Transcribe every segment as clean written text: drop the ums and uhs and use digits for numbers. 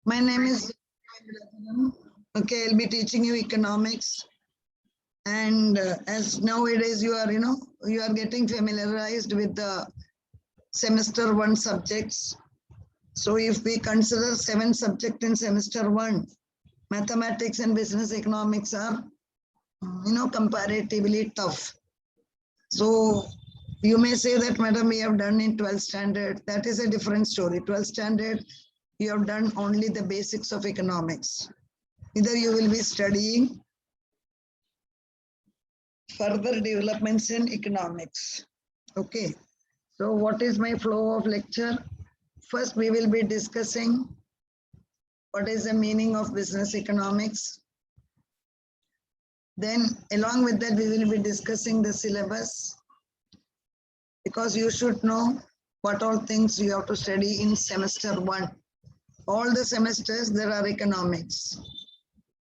My name is. Okay, I'll be teaching you economics. And as nowadays you are, you are getting familiarized with the semester one subjects. So if we consider 7 subjects in semester one, mathematics and business economics are, comparatively tough. So you may say that, madam, we have done in 12th standard. That is a different story. 12th standard, you have done only the basics of economics. Either you will be studying further developments in economics. Okay. So what is my flow of lecture? First, we will be discussing what is the meaning of business economics. Then along with that, we will be discussing the syllabus, because you should know what all things you have to study in semester one. All the semesters there are economics.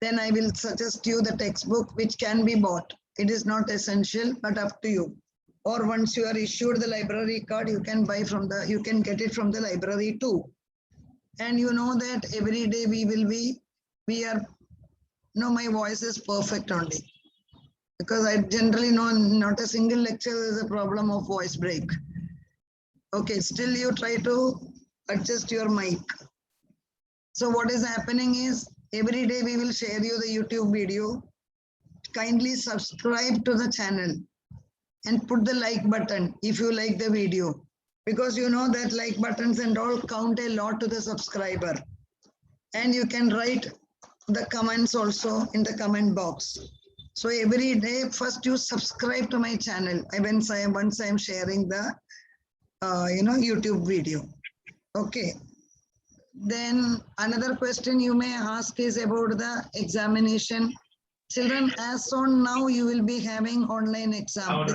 Then I will suggest you the textbook which can be bought. It is not essential, but up to you. Or once you are issued the library card, you can get it from the library too. And you know that every day my voice is perfect only. Because I generally know not a single lecture is a problem of voice break. Okay, still you try to adjust your mic. So what is happening is, every day we will share you the YouTube video. Kindly subscribe to the channel and put the like button if you like the video, because you know that like buttons and all count a lot to the subscriber. And you can write the comments also in the comment box. So every day, first you subscribe to my channel once I am sharing the YouTube video. Okay. Then another question you may ask is about the examination. Children, as on now, you will be having online exam.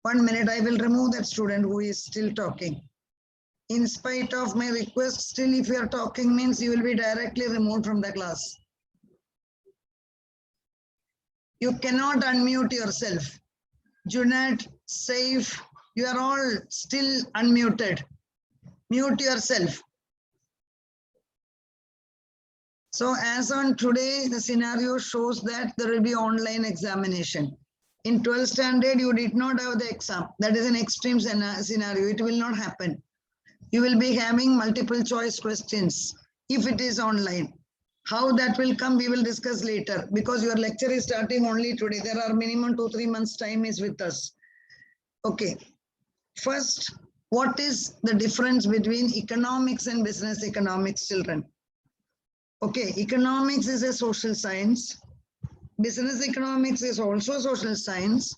1 minute, I will remove that student who is still talking. In spite of my request, still if you are talking means you will be directly removed from the class. You cannot unmute yourself. Junaid, Saif, you are all still unmuted. Mute yourself. So as on today, the scenario shows that there will be online examination. In 12th standard, you did not have the exam. That is an extreme scenario. It will not happen. You will be having multiple choice questions if it is online. How that will come, we will discuss later, because your lecture is starting only today. There are minimum 2-3 months time is with us. Okay. First, what is the difference between economics and business economics, children? Okay, economics is a social science. Business economics is also social science.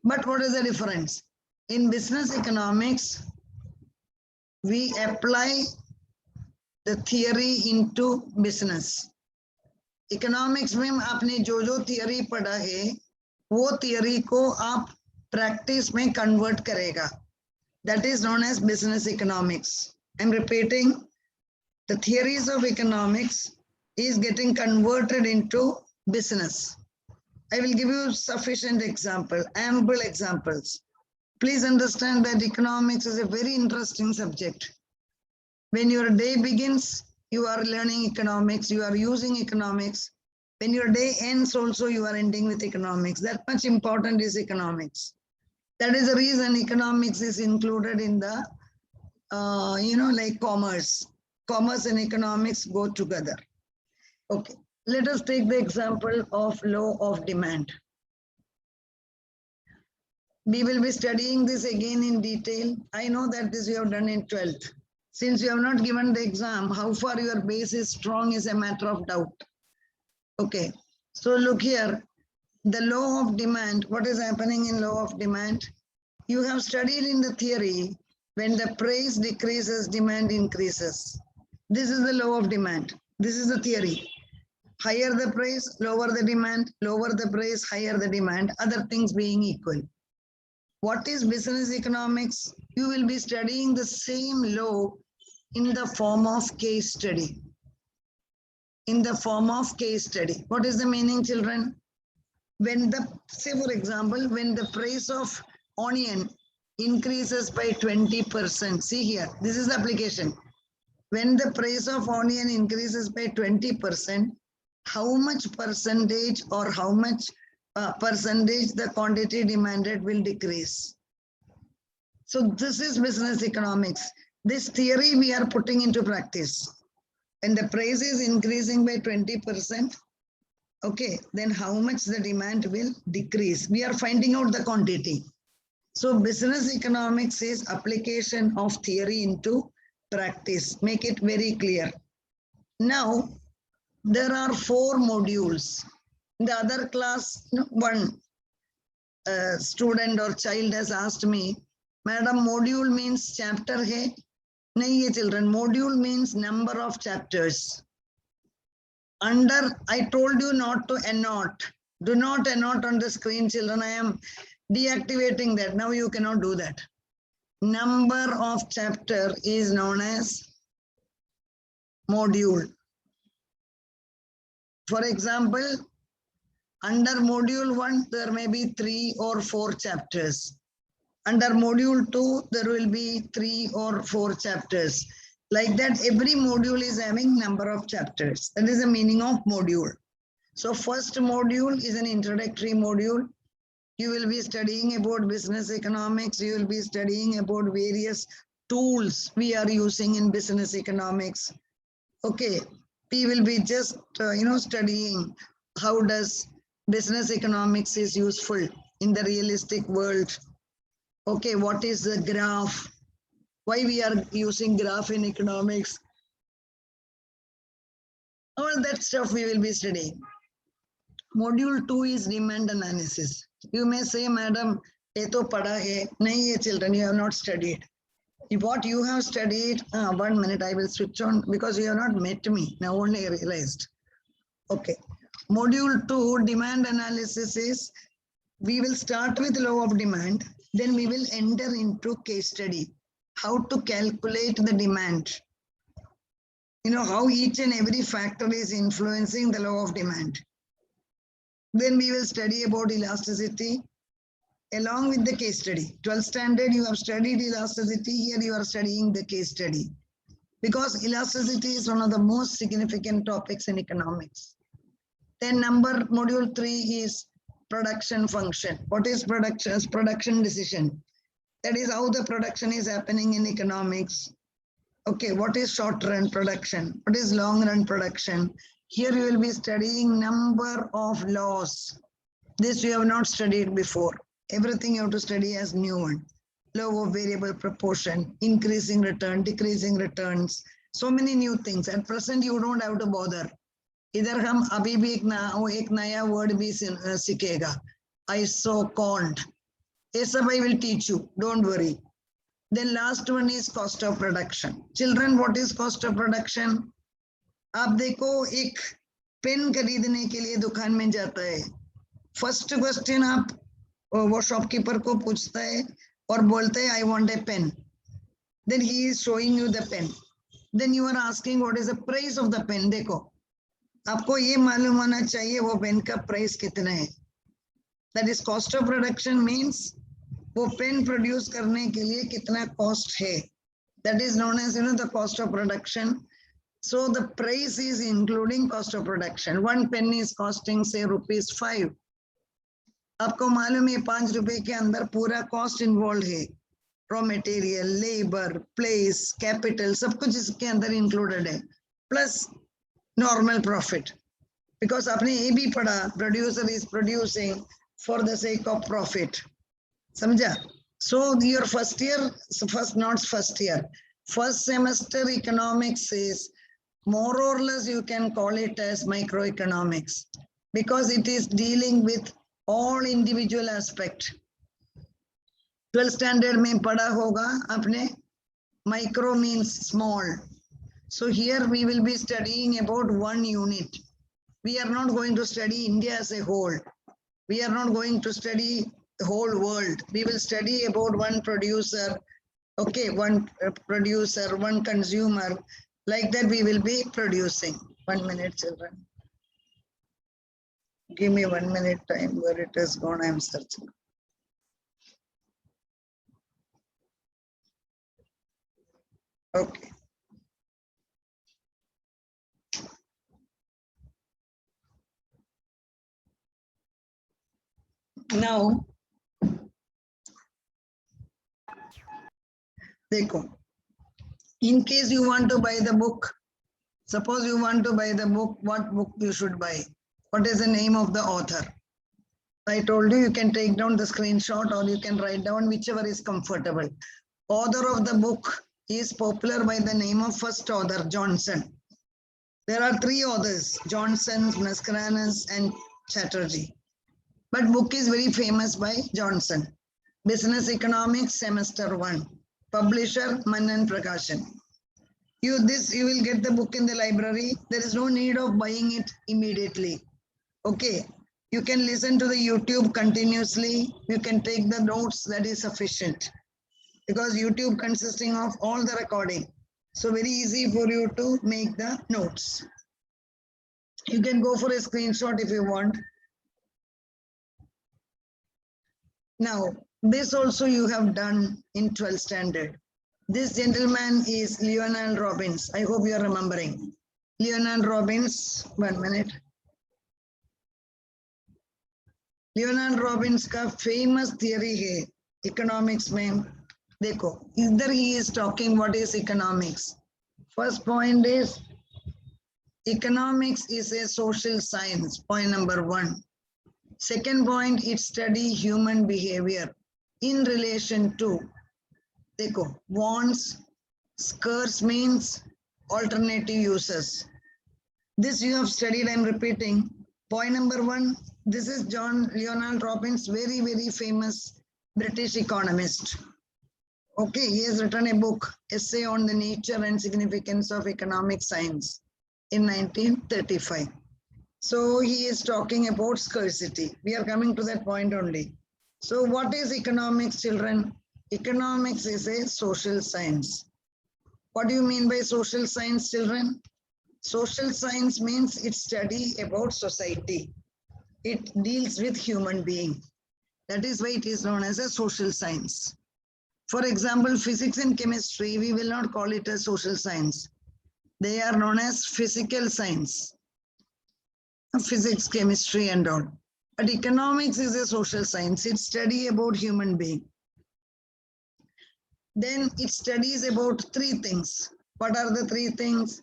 But what is the difference? In business economics, we apply the theory into business. Economics में आपने जो theory पढ़ा है, वो theory को आप practice में convert करेगा. That is known as business economics. I'm repeating. The theories of economics is getting converted into business. I will give you sufficient example, ample examples. Please understand that economics is a very interesting subject. When your day begins, you are learning economics, you are using economics. When your day ends also, you are ending with economics. That much important is economics. That is the reason economics is included in the, like commerce. Commerce and economics go together. Okay, let us take the example of law of demand. We will be studying this again in detail. I know that this you have done in 12th. Since you have not given the exam, how far your base is strong is a matter of doubt. Okay, so look here, the law of demand, what is happening in law of demand? You have studied in the theory, when the price decreases, demand increases. This is the law of demand. This is the theory. Higher the price, lower the demand, lower the price, higher the demand, other things being equal. What is business economics? You will be studying the same law in the form of case study. In the form of case study. What is the meaning, children? Say for example, when the price of onion increases by 20%, see here, this is the application. when the price of onion increases by 20%, how much percentage or how much percentage the quantity demanded will decrease? So this is business economics. This theory we are putting into practice. When the price is increasing by 20%, okay, then how much the demand will decrease? We are finding out the quantity. So business economics is application of theory into practice. Make it very clear. Now, there are 4 modules. In the other class, one student or child has asked me, Madam, module means chapter hai? Nahi children, module means number of chapters. Under, I told you not to annotate. Do not annotate on the screen, children. I am deactivating that. Now you cannot do that. Number of chapter is known as module. For example, under module 1, there may be 3 or 4 chapters. Under module 2, there will be 3 or 4 chapters. Like that, every module is having number of chapters. That is the meaning of module. So first module is an introductory module. You will be studying about business economics. You will be studying about various tools we are using in business economics. Okay, we will be just, studying how does business economics is useful in the realistic world. Okay, what is the graph? Why we are using graph in economics? All that stuff we will be studying. Module 2 is demand analysis. You may say, Madam, ye to pada hai. Nahi hai, children, you have not studied. What you have studied, 1 minute, I will switch on because you have not met me. Now only I realized. Okay. Module 2, demand analysis is, we will start with law of demand. Then we will enter into case study. How to calculate the demand. How each and every factor is influencing the law of demand. Then we will study about elasticity along with the case study. 12th standard, you have studied elasticity. Here you are studying the case study. Because elasticity is one of the most significant topics in economics. Then module 3 is production function. What is production? Production decision. That is how the production is happening in economics. Okay, what is short run production? What is long run production? Here you will be studying number of laws. This you have not studied before. Everything you have to study as new one. Law of variable proportion, increasing return, decreasing returns. So many new things. At present you don't have to bother. इधर हम अभी भी एक नया word भी सीखेगा. Isocont. ये सब I will teach you. Don't worry. Then last one is cost of production. Children, what is cost of production? आप देखो एक पेन खरीदने के लिए दुकान में जाता है. फर्स्ट क्वेश्चन आप वो शॉपकीपर को पूछता है और बोलता है I want a pen. Then he is showing you the pen. Then you are asking what is the price of the pen. देखो आपको ये मालूम होना चाहिए वो पेन का प्राइस कितना है. That is cost of production means वो पेन प्रोड्यूस करने के लिए कितना कॉस्ट है. That is known as the cost of production. So the price is including cost of production. One pen is costing say ₹5. आपको मालूम है 5 रुपए के अंदर पूरा कॉस्ट इन्वॉल्व है. Raw material, labour, place, capital सब कुछ इसके अंदर इंक्लूडेड है. प्लस normal profit, because आपने ये भी पढ़ा, producer is producing for the sake of profit. समझा? So your first semester economics is more or less you can call it as microeconomics because it is dealing with all individual aspect. 12th standard में पढ़ा होगा आपने, micro means small. So here we will be studying about one unit. We are not going to study India as a whole. We are not going to study the whole world. We will study about one producer, okay, one producer, one consumer. Like that we will be producing. 1 minute, children. Give me 1 minute time. Where it has gone, I am searching. Okay. Now, देखो, in case you want to buy the book, suppose you want to buy the book, what book you should buy? What is the name of the author? I told you, you can take down the screenshot or you can write down whichever is comfortable. Author of the book is popular by the name of first author, Johnson. There are three authors, Johnson, Mascarenhas and Chatterjee. But book is very famous by Johnson. Business Economics, Semester 1. Publisher, Manan Prakashan. You will get the book in the library. There is no need of buying it immediately. Okay. You can listen to the YouTube continuously. You can take the notes, that is sufficient. Because YouTube consisting of all the recording. So very easy for you to make the notes. You can go for a screenshot if you want. Now, this also you have done in 12th standard. This gentleman is Leonard Robbins. I hope you are remembering. Leonard Robbins, 1 minute. Leonard Robbins का famous theory है economics में. देखो, either he is talking what is economics. First point is economics is a social science, point number 1. Second point, it study human behavior in relation to, देखो, wants, scarce means, alternative uses. This you have studied, I am repeating. Point number 1, this is John Leonard Robbins, very, very famous British economist. Okay, he has written a book, Essay on the Nature and Significance of Economic Science in 1935. So he is talking about scarcity. We are coming to that point only. So what is economics, children? Economics is a social science. What do you mean by social science, children? Social science means it study about society. It deals with human being. That is why it is known as a social science. For example, physics and chemistry, we will not call it a social science. They are known as physical science. Physics, chemistry and all. But economics is a social science. It studies about human being. Then it studies about 3 things. What are the 3 things?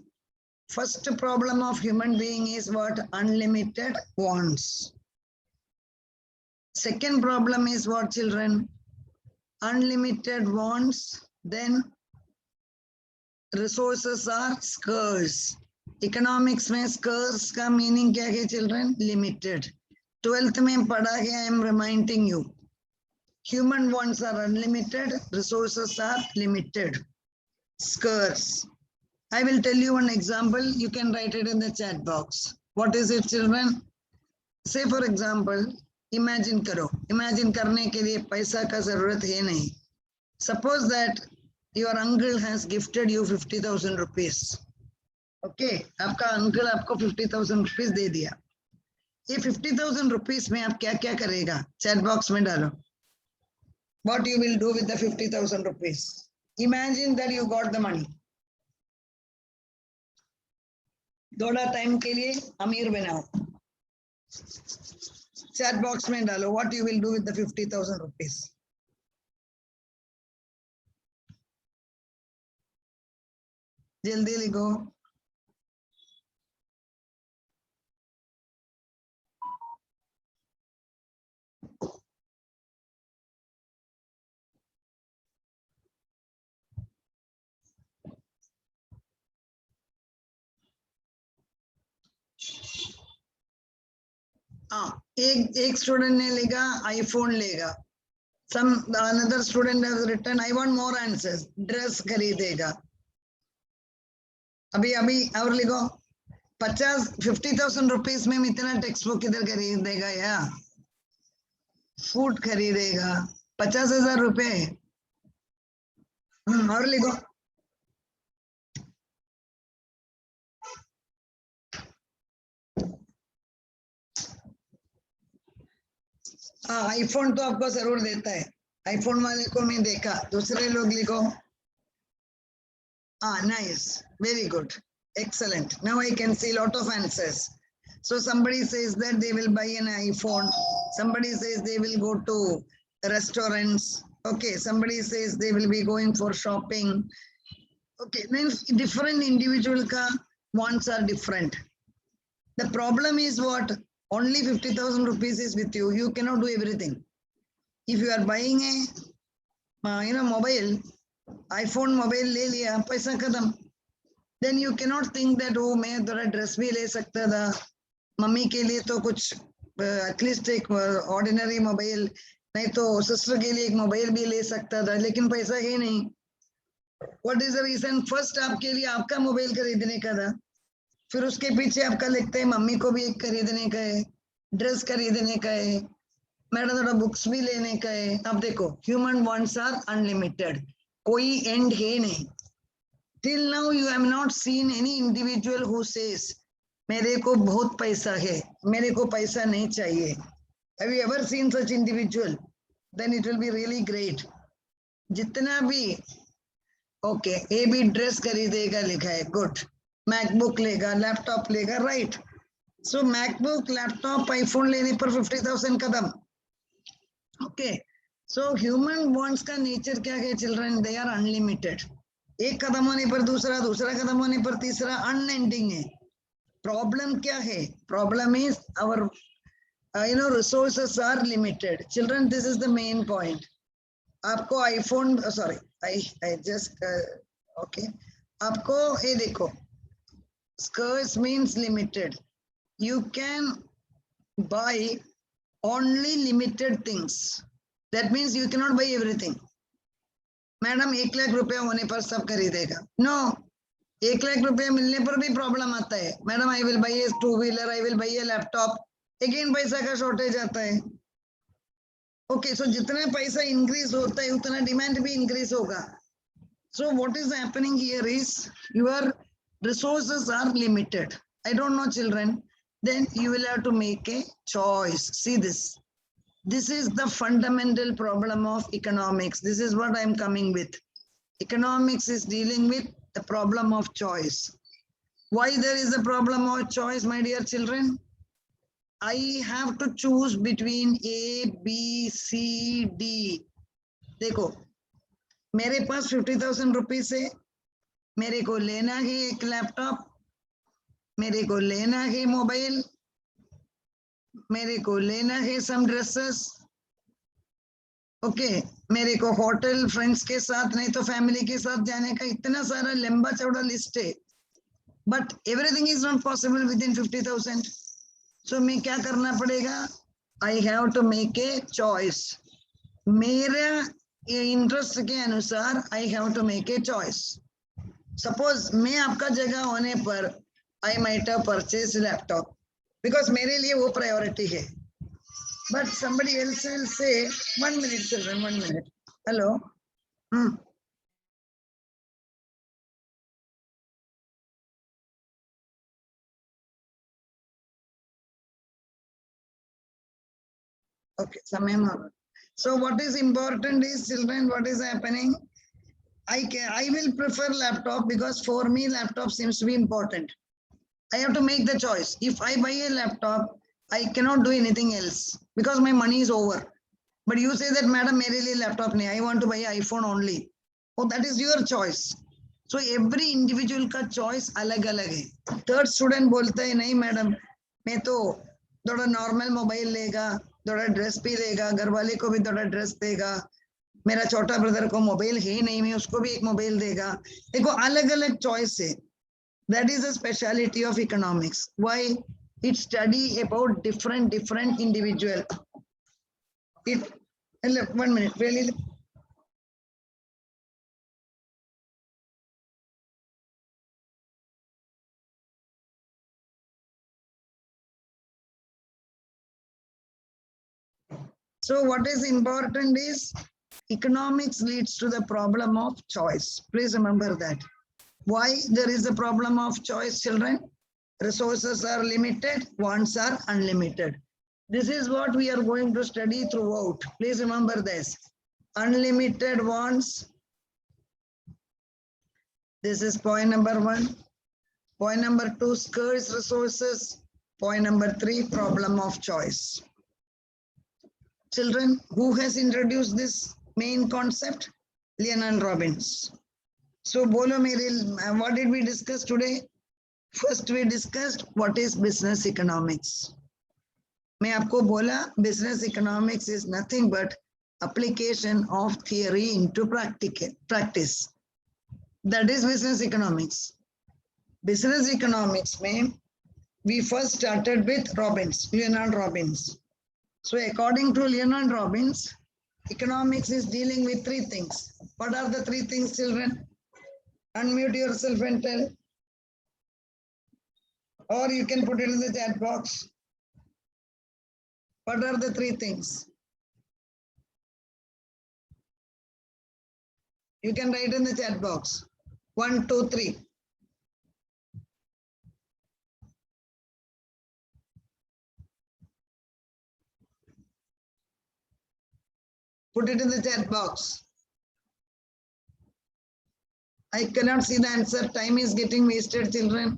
First problem of human being is what? Unlimited wants. Second problem is what, children? Unlimited wants. Then resources are scarce. Economics में scarce का meaning क्या है, children? Limited. 12th में पढ़ा है, I am reminding you. Human wants are unlimited, resources are limited. Scarce. I will tell you one example. You can write it in the chat box. What is it, children? Say for example, imagine करो. Imagine करने के लिए पैसा का जरूरत है नहीं. Suppose that your uncle has gifted you 50,000 rupees. Okay, आपका uncle आपको 50,000 rupees दे दिया. ये 50,000 rupees में आप क्या क्या करेगा? Chat box में डालो. What you will do with the 50,000 rupees? Imagine that you got the money. थोड़ा टाइम के लिए अमीर बनाओ. Chat box में डालो. What you will do with the 50,000 rupees? जल्दी लिखो. एक स्टूडेंट ने लिखा आईफोन लेगा. Some another student has written, I want more answers. Dress खरीदेगा. अभी और लिखो. 50,000 रुपीस में इतना टेक्स्ट बुक किधर खरीदेगा या फूड खरीदेगा. 50,000 रुपए. और लिखो. हाँ, आईफोन तो आपको जरूर देता है. आईफोन वाले को मैं देखा. दूसरे लोग लिखो. Nice, very good, excellent. Now I can see lot of answers. So somebody says that they will buy an iPhone. Somebody says they will go to restaurants. Okay, somebody says they will be going for shopping. Okay, means different individual wants are different. The problem is what? Only 50,000 rupees is with you. You cannot do everything. If you are buying a mobile, iPhone mobile ले लिया, पैसा खत्म. Then you cannot think that oh मैं थोड़ा dress भी ले सकता था, मम्मी के लिए तो कुछ एटलीस्ट एक ऑर्डिनरी मोबाइल, नहीं तो सिस्टर के लिए एक मोबाइल भी ले सकता था, लेकिन पैसा है नहीं. What is the reason? First आपके लिए आपका मोबाइल खरीदने का था, फिर उसके पीछे आपका लिखते हैं मम्मी को भी एक खरीदने का है, ड्रेस खरीदने का है, मैडम थोड़ा बुक्स भी लेने का है. अब देखो ह्यूमन वांट्स आर अनलिमिटेड, कोई एंड है नहीं. Till now you have not seen any individual who says मेरे को बहुत पैसा है, मेरे को पैसा नहीं चाहिए. Have you ever seen such individual? Then it will be really great. जितना भी ओके ये भी ड्रेस खरीदेगा लिखा है, गुड. मैकबुक लेगा, लैपटॉप लेगा, right. So MacBook, laptop, iPhone लेने पर 50,000 कदम. ओके, सो ह्यूमन वांट्स का नेचर क्या है चिल्ड्रन? They are unlimited. एक कदम होने पर दूसरा, दूसरा कदम होने पर तीसरा, अनएंडिंग है. प्रॉब्लम क्या है? Problem is our resources are limited. Children, this is the main point. आपको iPhone, sorry I just okay, आपको ये देखो, scarce means limited. You can buy only limited things. That means you cannot buy everything. Madam 1 lakh रुपया होने पर सब खरीदेगा? No. 1 lakh रुपया मिलने पर भी प्रॉब्लम आता है. Madam I will by A 2 wheeler, I will by A laptop, again पैसा का शॉर्टेज आता है. ओके, सो जितना पैसा इंक्रीज होता है उतना डिमांड भी इंक्रीज होगा. So what is happening here is your resources are limited. I don't know children. Then you will have to make a choice. See this. This is the fundamental problem of economics. This is what I am coming with. Economics is dealing with the problem of choice. Why there is a problem of choice, my dear children? I have to choose between A, B, C, D. देखो, मेरे पास 50,000 rupees है, मेरे को लेना है एक laptop, मेरे को लेना है मोबाइल, मेरे को लेना है सम ड्रेसेस. ओके, मेरे को होटल फ्रेंड्स के साथ नहीं तो फैमिली के साथ जाने का इतना सारा लंबा चौड़ा लिस्ट है. But everything is not possible within 50,000. So मैं क्या करना पड़ेगा? I have to make a choice. मेरा इंटरेस्ट के अनुसार I have to make a choice. Suppose मैं आपका जगह होने पर I might have purchased laptop because मेरे लिए वो priority है. But somebody else will say, 1 minute children, 1 minute. Hello. Okay, so what is important is children, what is happening? I will prefer laptop because for me laptop seems to be important. I have to make the choice. If I buy a laptop, I cannot do anything else because my money is over. But you say that, madam, मेरे लिए laptop नहीं, I want to buy iPhone only. Oh, that is your choice. So every individual का choice अलग अलग है. Third student बोलता है नहीं मैडम, मैं तो थोड़ा normal मोबाइल लेगा, थोड़ा ड्रेस भी लेगा, घर वाले को भी थोड़ा ड्रेस देगा, मेरा छोटा ब्रदर को मोबाइल है नहीं, मैं उसको भी एक मोबाइल देगा. देखो अलग अलग चॉइस है. That is a speciality of economics. Why? It study about different individual. It 1 minute really. So what is important is economics leads to the problem of choice. Please remember that. Why there is a problem of choice, children? Resources are limited, wants are unlimited. This is what we are going to study throughout. Please remember this. Unlimited wants. This is point number 1. Point number 2, scarce resources. Point number 3, problem of choice. Children, who has introduced this main concept? Leonard Robbins. So, bolo mere, what did we discuss today? First, we discussed what is business economics. मैं आपको बोला, business economics is nothing but application of theory into practice. That is business economics. Business economics mein, we first started with Robbins, Leonard Robbins. So according to Leonard Robbins, economics is dealing with 3 things. What are the 3 things, children? Unmute yourself and tell. Or you can put it in the chat box. What are the 3 things? You can write in the chat box. 1, 2, 3. Put it in the chat box. I cannot see the answer. Time is getting wasted, children.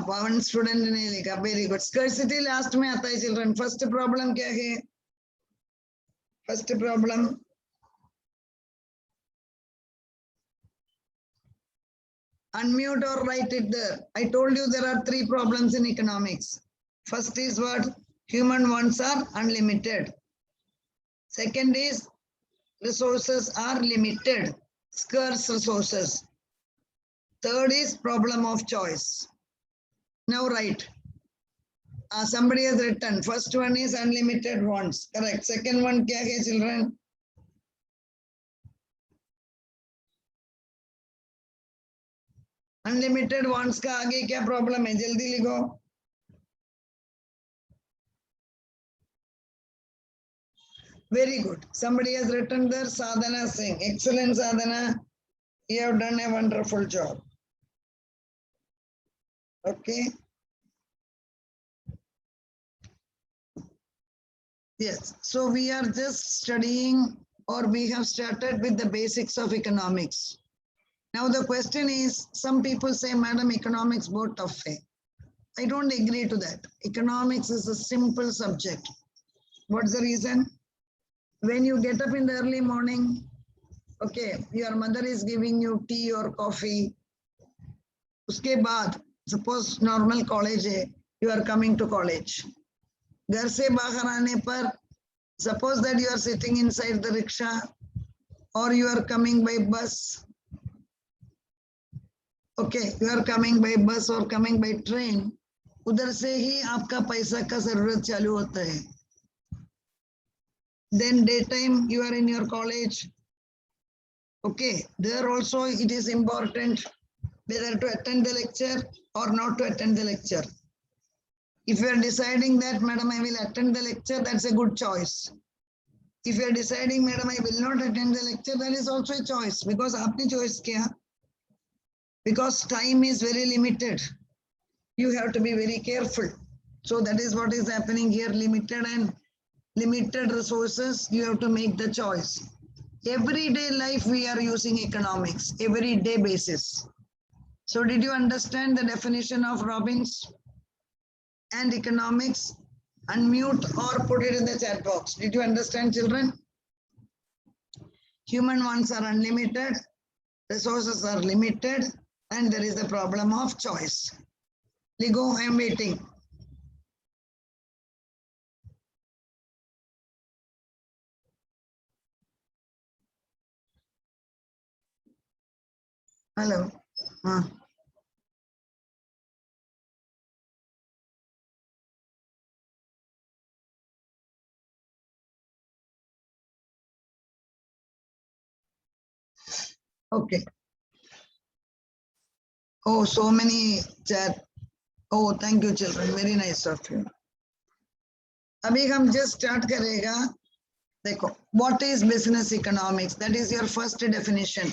One student ने लिखा. Very good. Scarcity last में आता है, children. First problem क्या है? First problem. Unmute or write it there. I told you there are 3 problems in economics. First is what? Human wants are unlimited. Second is resources are limited, scarce resources. Third is problem of choice. Now write. Somebody has written. First one is unlimited wants. Correct. Second one क्या है, children? Unlimited wants का आगे क्या problem है? जल्दी लिखो. Very good. Somebody has written there, Sadhana Singh. Excellent, Sadhana. You have done a wonderful job. Okay. Yes. So we are just studying, or we have started with the basics of economics. Now the question is, some people say, Madam, economics बहुत tough है. I don't agree to that. Economics is a simple subject. What's the reason? When you get up in the early morning, okay, your mother is giving you tea or coffee. उसके बाद, suppose normal college है, you are coming to college. घर से बाहर आने पर, suppose that you are sitting inside the rickshaw or you are coming by bus. Okay, you are coming by bus or coming by train. उधर से ही आपका पैसा का जरूरत चालू होता है. Then daytime you are in your college. Okay, there also it is important whether to attend the lecture or not to attend the lecture. If you are deciding that, Madam, I will attend the lecture, that's a good choice. If you are deciding, Madam, I will not attend the lecture, that is also a choice, because आपने choice किया. Because time is very limited. You have to be very careful. So that is what is happening here, limited resources, you have to make the choice. Everyday life we are using economics, everyday basis. So did you understand the definition of Robbins and economics? Unmute or put it in the chat box. Did you understand, children? Human wants are unlimited, resources are limited, and there is the problem of choice. Ligo, I am waiting. Hello. Okay. Oh, so many chat. Oh, thank you, children. Very nice of you. अभी हम just start करेगा. देखो, what is business economics? That is your first definition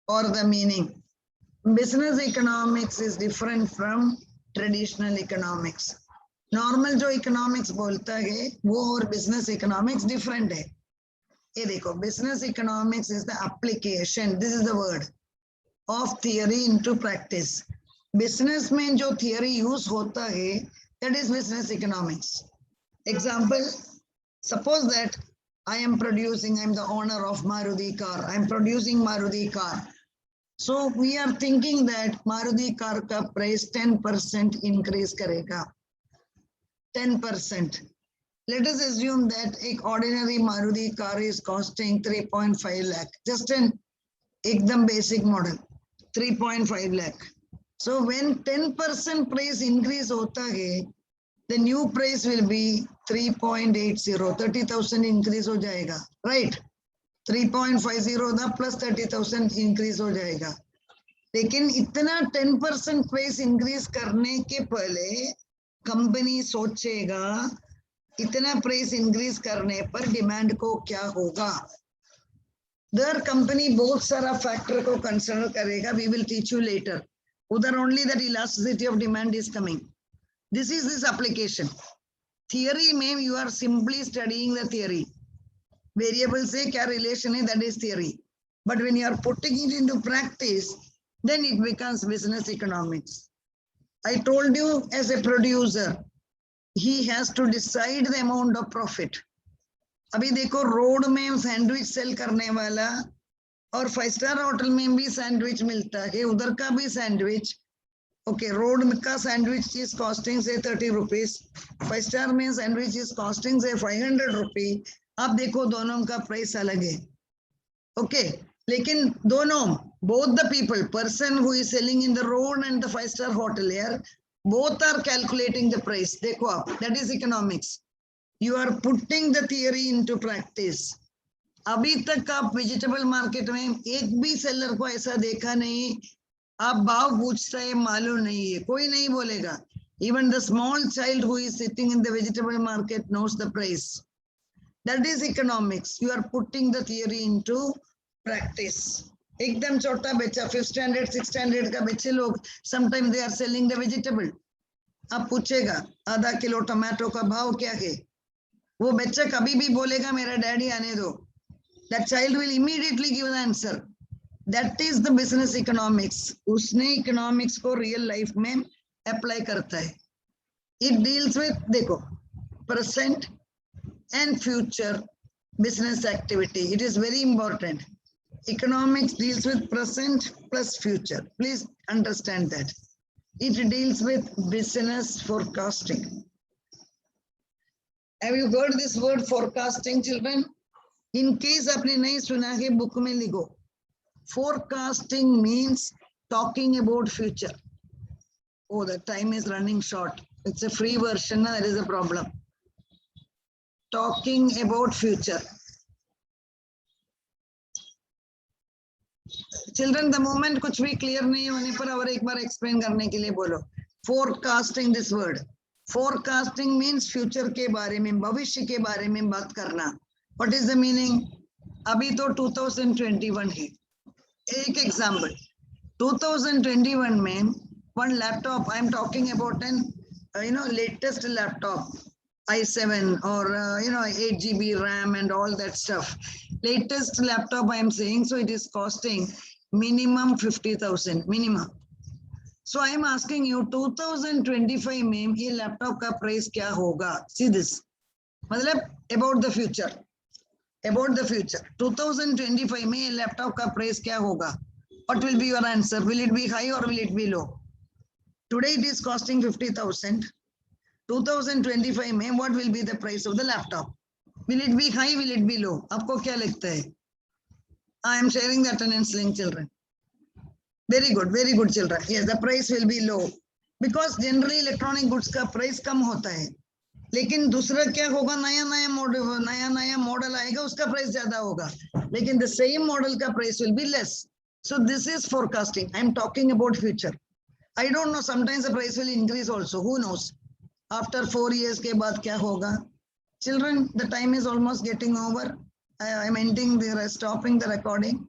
or the meaning. Business economics is different from traditional economics. Normal जो economics बोलता है, वो और business economics different है. ये देखो, business economics is the application. This is the word of theory into practice. Business में जो थियरी यूज होता है that is business economics. Example, suppose that I am the owner of Maruti car. I am producing Maruti car. So we are thinking that Maruti car का price 10% increase करेगा. 10%. Let us assume that एक ordinary Maruti car is costing 3.5 lakh. Just an ekdam basic model, 3.5 lakh. So when 10% price increase होता है, the new price will be 3.80, 30,000 increase हो जाएगा, right? 3.50 था plus 30,000 increase हो जाएगा. लेकिन इतना 10% प्राइस इंक्रीज करने के पहले कंपनी सोचेगा इतना प्राइस इंक्रीज करने पर डिमांड को क्या होगा. दर कंपनी बहुत सारा फैक्टर को कंसिडर करेगा. We will teach you later. उधर only that elasticity of demand is coming. This is this application. Theory में you are simply studying the theory. Variable से क्या रिलेशन है, that is theory. But when you are putting it into practice, then it becomes business economics. I told you, as a producer, he has to decide the amount of profit. अभी देखो road में sandwich cell करने वाला और 5 star hotel में भी sandwich मिलता है, उधर का भी सैंडविच. ओके, रोड का सैंडविच इज कॉस्टिंग से 30 रुपीज, 5 स्टार में सैंडविच इज कॉस्टिंग से 500 रुपी. आप देखो दोनों का प्राइस अलग है. ओके, लेकिन दोनों, both the people, person who is selling in the road and the 5-star hotelier, both are calculating the price. देखो आप, that is economics. You are putting the theory into practice. अभी तक आप vegetable market में एक भी seller को ऐसा देखा नहीं, आप भाव पूछता है मालूम नहीं है, कोई नहीं बोलेगा. Even the small child who is sitting in the vegetable market knows the price. That is economics. You are putting the theory into practice. एकदम छोटा बच्चा 5th standard 6th standard का बच्चे लोग sometimes they are selling the vegetable. आप पूछेगा आधा kilo tomato का भाव क्या है, वो बच्चा कभी भी बोलेगा मेरा डैडी आने दो. That child will immediately give the answer. That is the business economics. उसने economics को real life में apply करता है. It deals with, देखो, present and future business activity. It is very important. Economics deals with present plus future. Please understand that. It deals with business forecasting. Have you heard this word forecasting, children? In case आपने नहीं सुना है, book में लिखो. Forecasting means talking about future. Oh, the time is running short. It's a free version, that is a problem. Talking about future. Children, the moment कुछ भी clear नहीं होने पर और एक बार एक्सप्लेन करने के लिए बोलो. Forecasting, this word. Forecasting means future के बारे में, भविष्य के बारे में बात करना. What is the meaning? अभी तो 2021 है. एक एग्जांपल, 2021 में one laptop, I am talking about an latest laptop, i7 or 8 GB RAM and all that stuff. Latest laptop I am saying, so it is costing minimum 50,000 minimum. So I am asking you 2025 में ये laptop का price क्या होगा? See this, मतलब about the future, 2025 में ये laptop का price क्या होगा? What will be your answer? Will it be high or will it be low? Today it is costing 50,000. 2025 में what will be the price of the laptop? Will it be high? Will it be low? आपको क्या लगता है? I am sharing the attendance link, children. Very good children. Yes, the price will be low because generally electronic goods का price कम होता है. लेकिन दूसरा क्या होगा? नया मॉडल आएगा, उसका प्राइस ज्यादा होगा, लेकिन the same model का price will be less. So this is forecasting. I am talking about future. I don't know, sometimes the price will increase also. Who knows? After 4 years के बाद क्या होगा? Children, the time is almost getting over. I am ending the stopping the recording.